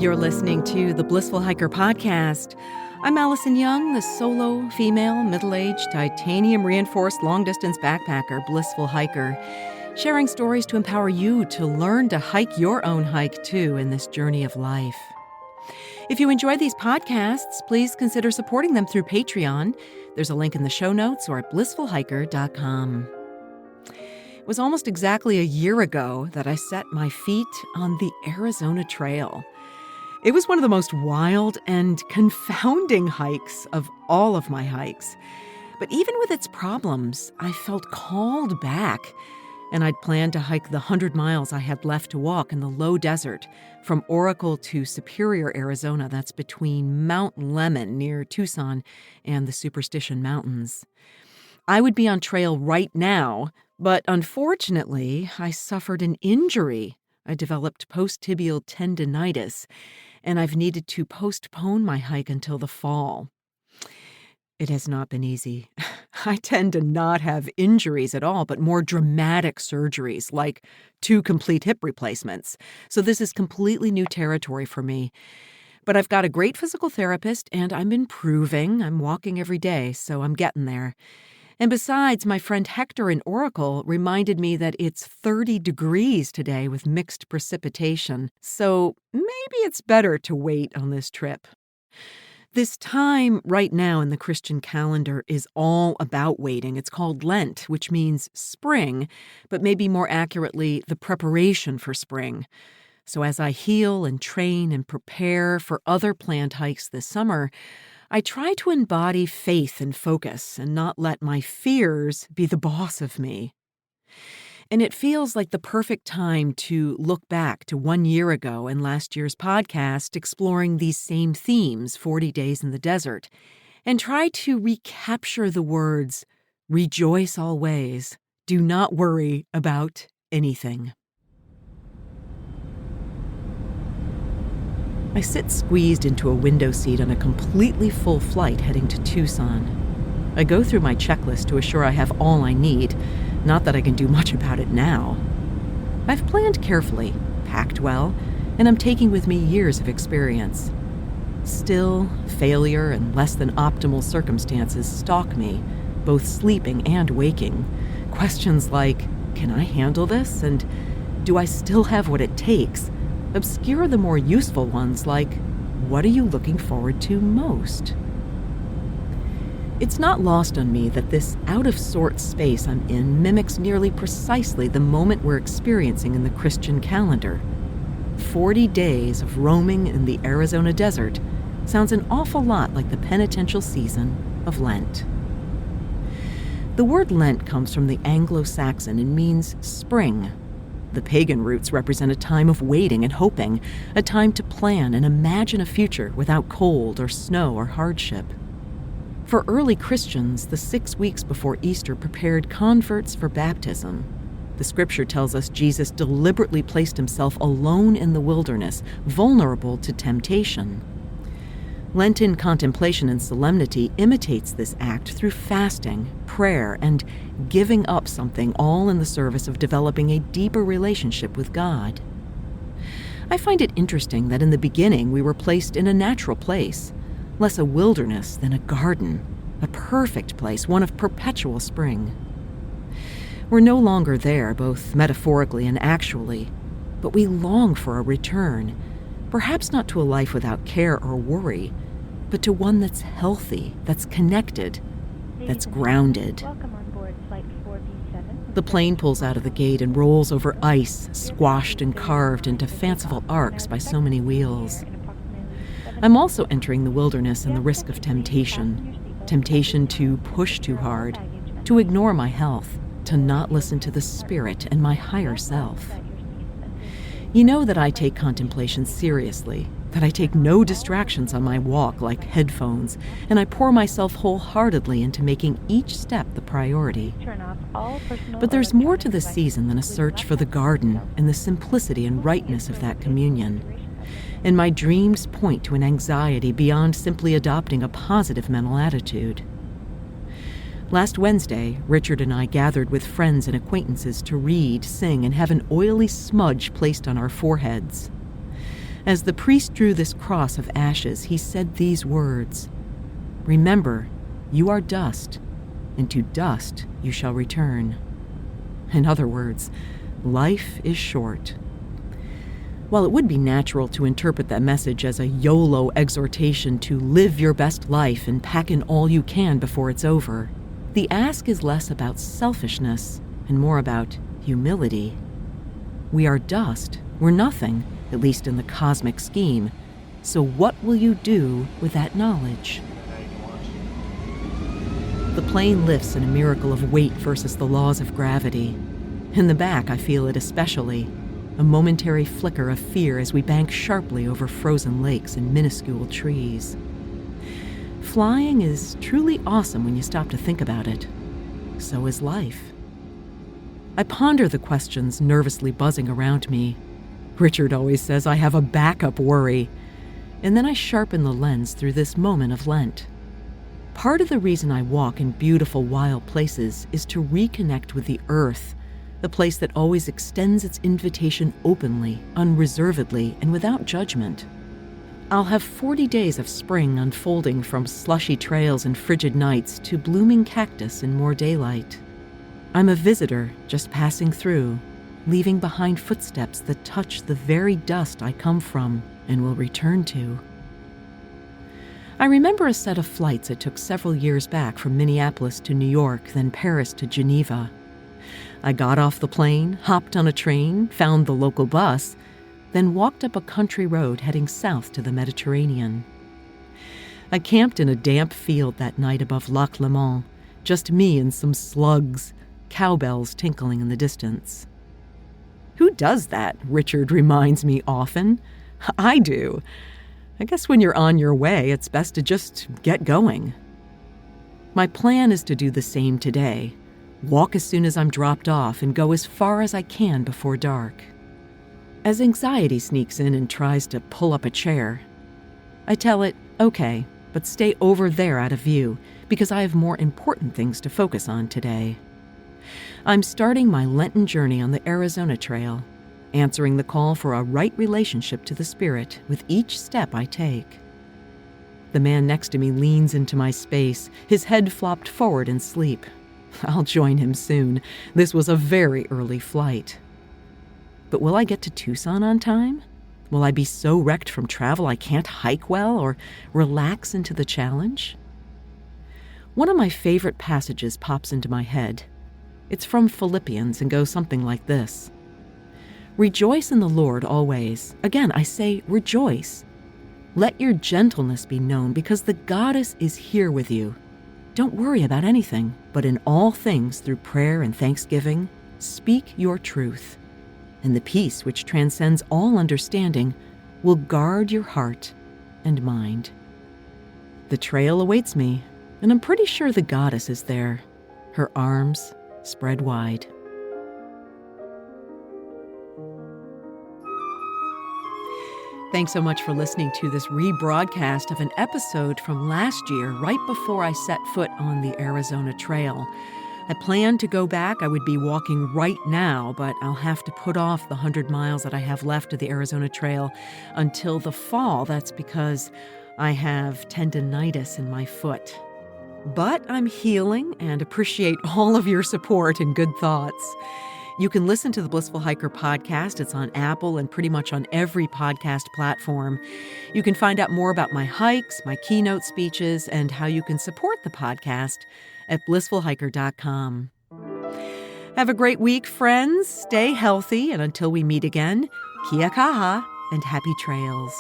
You're listening to the Blissful Hiker podcast. I'm Allison Young, the solo, female, middle-aged, titanium-reinforced long-distance backpacker, Blissful Hiker, sharing stories to empower you to learn to hike your own hike, too, in this journey of life. If you enjoy these podcasts, please consider supporting them through Patreon. There's a link in the show notes or at blissfulhiker.com. It was almost exactly a year ago that I set my feet on the Arizona Trail. It was one of the most wild and confounding hikes of all of my hikes. But even with its problems, I felt called back, and I'd planned to hike the 100 miles I had left to walk in the low desert from Oracle to Superior, Arizona. That's between Mount Lemmon near Tucson and the Superstition Mountains. I would be on trail right now, but unfortunately, I suffered an injury. I developed post-tibial tendinitis, and I've needed to postpone my hike until the fall. It has not been easy. I tend to not have injuries at all, but more dramatic surgeries, like 2 complete hip replacements. So this is completely new territory for me. But I've got a great physical therapist, and I'm improving. I'm walking every day, so I'm getting there. And besides, my friend Hector in Oracle reminded me that it's 30 degrees today with mixed precipitation, so maybe it's better to wait on this trip. This time right now in the Christian calendar is all about waiting. It's called Lent, which means spring, but maybe more accurately, the preparation for spring. So as I heal and train and prepare for other planned hikes this summer, I try to embody faith and focus and not let my fears be the boss of me. And it feels like the perfect time to look back to 1 year ago in last year's podcast exploring these same themes, 40 Days in the Desert, and try to recapture the words, rejoice always, do not worry about anything. I sit squeezed into a window seat on a completely full flight heading to Tucson. I go through my checklist to assure I have all I need, not that I can do much about it now. I've planned carefully, packed well, and I'm taking with me years of experience. Still, failure and less than optimal circumstances stalk me, both sleeping and waking. Questions like, can I handle this? And do I still have what it takes? Obscure the more useful ones like, what are you looking forward to most? It's not lost on me that this out-of-sorts space I'm in mimics nearly precisely the moment we're experiencing in the Christian calendar. 40 days of roaming in the Arizona desert sounds an awful lot like the penitential season of Lent. The word Lent comes from the Anglo-Saxon and means spring. The pagan roots represent a time of waiting and hoping, a time to plan and imagine a future without cold or snow or hardship. For early Christians, the 6 weeks before Easter prepared converts for baptism. The scripture tells us Jesus deliberately placed himself alone in the wilderness, vulnerable to temptation. Lenten contemplation and solemnity imitates this act through fasting, prayer, and giving up something, all in the service of developing a deeper relationship with God. I find it interesting that in the beginning we were placed in a natural place, less a wilderness than a garden, a perfect place, one of perpetual spring. We're no longer there, both metaphorically and actually, but we long for a return, perhaps not to a life without care or worry, but to one that's healthy, that's connected, that's grounded. Welcome on board Flight 4B7. The plane pulls out of the gate and rolls over ice, squashed and carved into fanciful arcs by so many wheels. I'm also entering the wilderness and the risk of temptation. Temptation to push too hard, to ignore my health, to not listen to the spirit and my higher self. You know that I take contemplation seriously, that I take no distractions on my walk like headphones, and I pour myself wholeheartedly into making each step the priority. But there's more to this season than a search for the garden and the simplicity and rightness of that communion. And my dreams point to an anxiety beyond simply adopting a positive mental attitude. Last Wednesday, Richard and I gathered with friends and acquaintances to read, sing, and have an oily smudge placed on our foreheads. As the priest drew this cross of ashes, he said these words, "Remember, you are dust, and to dust you shall return." In other words, life is short. While it would be natural to interpret that message as a YOLO exhortation to live your best life and pack in all you can before it's over, the ask is less about selfishness and more about humility. We are dust, we're nothing, at least in the cosmic scheme. So what will you do with that knowledge? The plane lifts in a miracle of weight versus the laws of gravity. In the back, I feel it especially. A momentary flicker of fear as we bank sharply over frozen lakes and minuscule trees. Flying is truly awesome when you stop to think about it. So is life. I ponder the questions nervously buzzing around me. Richard always says I have a backup worry. And then I sharpen the lens through this moment of Lent. Part of the reason I walk in beautiful wild places is to reconnect with the earth, the place that always extends its invitation openly, unreservedly, and without judgment. I'll have 40 days of spring unfolding from slushy trails and frigid nights to blooming cactus and more daylight. I'm a visitor just passing through, leaving behind footsteps that touch the very dust I come from and will return to. I remember a set of flights I took several years back from Minneapolis to New York, then Paris to Geneva. I got off the plane, hopped on a train, found the local bus, then walked up a country road heading south to the Mediterranean. I camped in a damp field that night above Lac Léman, just me and some slugs, cowbells tinkling in the distance. Who does that? Richard reminds me often. I do. I guess when you're on your way, it's best to just get going. My plan is to do the same today. Walk as soon as I'm dropped off and go as far as I can before dark. As anxiety sneaks in and tries to pull up a chair, I tell it, okay, but stay over there out of view because I have more important things to focus on today. I'm starting my Lenten journey on the Arizona Trail, answering the call for a right relationship to the Spirit with each step I take. The man next to me leans into my space, his head flopped forward in sleep. I'll join him soon. This was a very early flight. But will I get to Tucson on time? Will I be so wrecked from travel I can't hike well or relax into the challenge? One of my favorite passages pops into my head. It's from Philippians and goes something like this. Rejoice in the Lord always. Again, I say rejoice. Let your gentleness be known because the goddess is here with you. Don't worry about anything, but in all things through prayer and thanksgiving, speak your truth. And the peace which transcends all understanding will guard your heart and mind. The trail awaits me, and I'm pretty sure the goddess is there, her arms spread wide. Thanks so much for listening to this rebroadcast of an episode from last year, right before I set foot on the Arizona Trail. I planned to go back. I would be walking right now, but I'll have to put off the 100 miles that I have left of the Arizona Trail until the fall. That's because I have tendinitis in my foot. But I'm healing and appreciate all of your support and good thoughts. You can listen to the Blissful Hiker podcast. It's on Apple and pretty much on every podcast platform. You can find out more about my hikes, my keynote speeches, and how you can support the podcast at blissfulhiker.com. Have a great week, friends. Stay healthy, and until we meet again, kia kaha and happy trails.